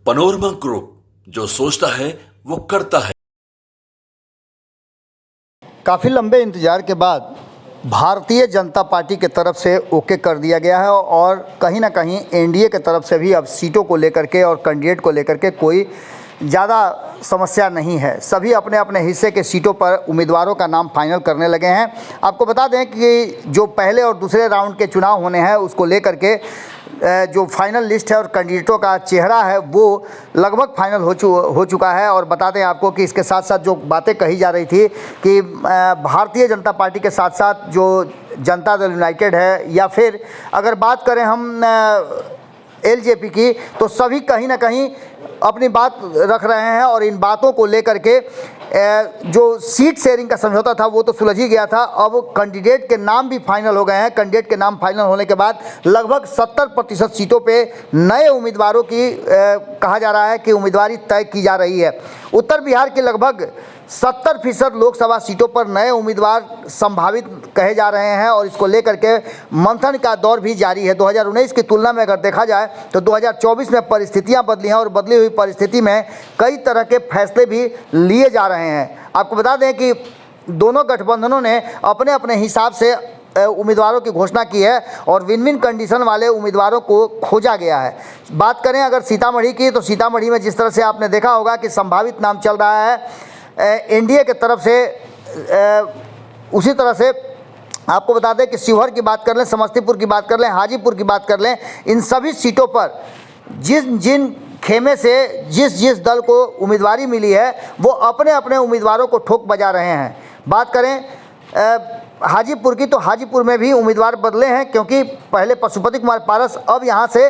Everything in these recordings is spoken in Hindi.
पनोरमा ग्रुप, जो सोचता है वो करता है। काफ़ी लंबे इंतजार के बाद भारतीय जनता पार्टी के तरफ से ओके कर दिया गया है और कहीं ना कहीं एनडीए के तरफ से भी अब सीटों को लेकर के और कैंडिडेट को लेकर के कोई ज़्यादा समस्या नहीं है। सभी अपने अपने हिस्से के सीटों पर उम्मीदवारों का नाम फाइनल करने लगे हैं। आपको बता दें कि जो पहले और दूसरे राउंड के चुनाव होने हैं उसको लेकर के जो फाइनल लिस्ट है और कैंडिडेटों का चेहरा है वो लगभग फाइनल हो चुका है। और बता दें आपको कि इसके साथ साथ जो बातें कही जा रही थी कि भारतीय जनता पार्टी के साथ साथ जो जनता दल यूनाइटेड है या फिर अगर बात करें हम एलजेपी की, तो सभी कहीं ना कहीं अपनी बात रख रहे हैं और इन बातों को लेकर के जो सीट शेयरिंग का समझौता था वो तो सुलझ ही गया था। अब कैंडिडेट के नाम भी फाइनल हो गए हैं। कैंडिडेट के नाम फाइनल होने के बाद लगभग 70% सीटों पे नए उम्मीदवारों की कहा जा रहा है कि उम्मीदवारी तय की जा रही है। उत्तर बिहार की लगभग 70% लोकसभा सीटों पर नए उम्मीदवार संभावित कहे जा रहे हैं और इसको लेकर के मंथन का दौर भी जारी है। 2019 की तुलना में अगर देखा जाए तो 2024 में परिस्थितियां बदली हैं और बदली हुई परिस्थिति में कई तरह के फैसले भी लिए जा रहे हैं। आपको बता दें कि दोनों गठबंधनों ने अपने अपने हिसाब से उम्मीदवारों की घोषणा की है और विन विन कंडीशन वाले उम्मीदवारों को खोजा गया है। बात करें अगर सीतामढ़ी की, तो सीतामढ़ी में जिस तरह से आपने देखा होगा कि संभावित नाम चल रहा है एनडीए के तरफ से, उसी तरह से आपको बता दें कि शिवहर की बात कर लें, समस्तीपुर की बात कर लें, हाजीपुर की बात कर लें, इन सभी सीटों पर जिन खेमे से जिस दल को उम्मीदवारी मिली है वो अपने अपने उम्मीदवारों को ठोक बजा रहे हैं। बात करें हाजीपुर की, तो हाजीपुर में भी उम्मीदवार बदले हैं क्योंकि पहले पशुपति कुमार पारस, अब यहाँ से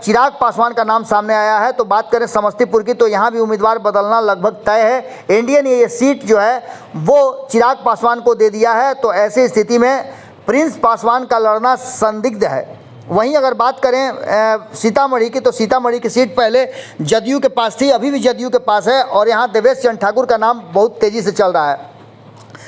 चिराग पासवान का नाम सामने आया है। तो बात करें समस्तीपुर की, तो यहाँ भी उम्मीदवार बदलना लगभग तय है। एनडीए ने ये सीट जो है वो चिराग पासवान को दे दिया है। तो ऐसी स्थिति में प्रिंस पासवान का लड़ना संदिग्ध है। वहीं अगर बात करें सीतामढ़ी की, तो सीतामढ़ी की सीट पहले जदयू के पास थी, अभी भी जदयू के पास है और यहाँ देवेश चंद्र ठाकुर का नाम बहुत तेज़ी से चल रहा है।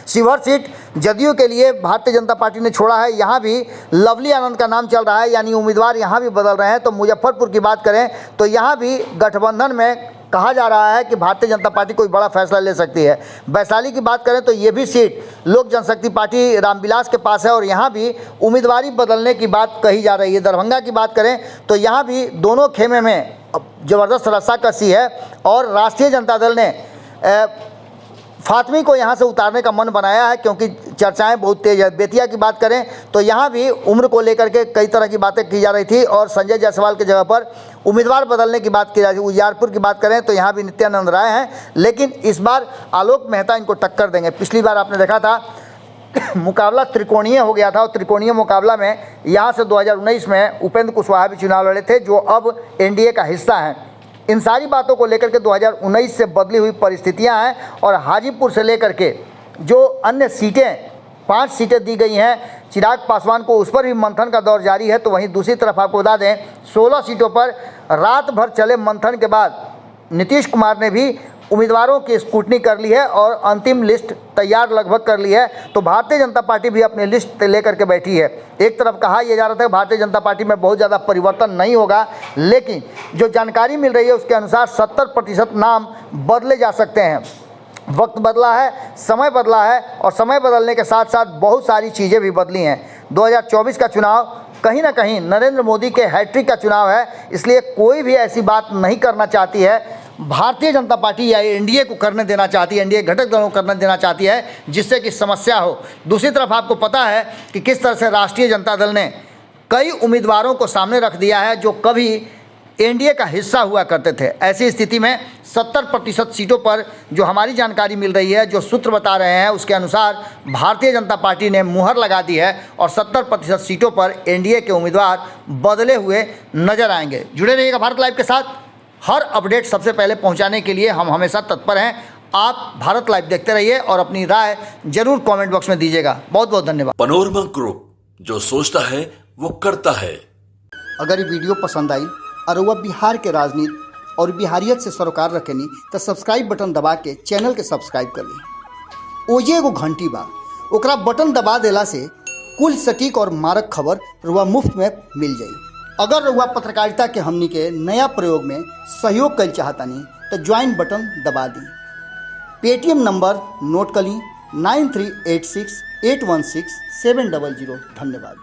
शिवहर सीट जदयू के लिए भारतीय जनता पार्टी ने छोड़ा है, यहाँ भी लवली आनंद का नाम चल रहा है, यानी उम्मीदवार यहाँ भी बदल रहे हैं। तो मुजफ्फरपुर की बात करें तो यहाँ भी गठबंधन में कहा जा रहा है कि भारतीय जनता पार्टी कोई बड़ा फैसला ले सकती है। वैशाली की बात करें तो ये भी सीट लोक जनशक्ति पार्टी रामविलास के पास है और यहाँ भी उम्मीदवारी बदलने की बात कही जा रही है। दरभंगा की बात करें तो यहाँ भी दोनों खेमे में ज़बरदस्त रस्साकसी है और राष्ट्रीय जनता दल ने फातमी को यहाँ से उतारने का मन बनाया है क्योंकि चर्चाएं बहुत तेज है। बेतिया की बात करें तो यहाँ भी उम्र को लेकर के कई तरह की बातें की जा रही थी और संजय जायसवाल की जगह पर उम्मीदवार बदलने की बात की जा रही थी। उजियारपुर की बात करें तो यहाँ भी नित्यानंद राय हैं, लेकिन इस बार आलोक मेहता इनको टक्कर देंगे। पिछली बार आपने देखा था मुकाबला त्रिकोणीय हो गया था और त्रिकोणीय मुकाबला में यहाँ से 2019 में उपेंद्र कुशवाहा भी चुनाव लड़े थे जो अब एनडीए का हिस्सा हैं। इन सारी बातों को लेकर के 2019 से बदली हुई परिस्थितियां हैं और हाजीपुर से लेकर के जो अन्य सीटें 5 सीटें दी गई हैं चिराग पासवान को, उस पर भी मंथन का दौर जारी है। तो वहीं दूसरी तरफ आपको बता दें 16 सीटों पर रात भर चले मंथन के बाद नीतीश कुमार ने भी उम्मीदवारों की स्क्रूटनी कर ली है और अंतिम लिस्ट तैयार लगभग कर ली है। तो भारतीय जनता पार्टी भी अपनी लिस्ट लेकर के बैठी है। एक तरफ कहा यह जा रहा था कि भारतीय जनता पार्टी में बहुत ज़्यादा परिवर्तन नहीं होगा, लेकिन जो जानकारी मिल रही है उसके अनुसार 70% नाम बदले जा सकते हैं। वक्त बदला है, समय बदला है और समय बदलने के साथ साथ बहुत सारी चीज़ें भी बदली हैं। 2024 का चुनाव कहीं ना कहीं नरेंद्र मोदी के हैट्रिक का चुनाव है, इसलिए कोई भी ऐसी बात नहीं करना चाहती है भारतीय जनता पार्टी या एनडीए को करने देना चाहती है, एनडीए घटक दलों को करने देना चाहती है जिससे कि समस्या हो। दूसरी तरफ आपको पता है कि किस तरह से राष्ट्रीय जनता दल ने कई उम्मीदवारों को सामने रख दिया है जो कभी एनडीए का हिस्सा हुआ करते थे। ऐसी स्थिति में 70% सीटों पर जो हमारी जानकारी मिल रही है, जो सूत्र बता रहे हैं उसके अनुसार भारतीय जनता पार्टी ने मुहर लगा दी है और 70% सीटों पर एनडीए के उम्मीदवार बदले हुए नजर आएंगे। जुड़े रहिएगा भारत लाइव के साथ। हर अपडेट सबसे पहले पहुंचाने के लिए हम हमेशा तत्पर हैं। आप भारत लाइव देखते रहिए और अपनी राय जरूर कमेंट बॉक्स में दीजिएगा। बहुत बहुत धन्यवाद। पनोरमा ग्रुप, जो सोचता है वो करता है। अगर ये वीडियो पसंद आई और वह बिहार के राजनीति और बिहारियत से सरोकार रखेनी तो सब्सक्राइब बटन दबा के चैनल के सब्सक्राइब कर ली। ओजे एगो घंटी बा, ओकरा बटन दबा देला से कुल सटीक और मारक खबर रुआ मुफ्त में मिल जाई। अगर रउआ पत्रकारिता के हमनी के नया प्रयोग में सहयोग कर चाहतनी तो ज्वाइन बटन दबा दी। पेटीएम नंबर नोट कर ली 9386816700। धन्यवाद।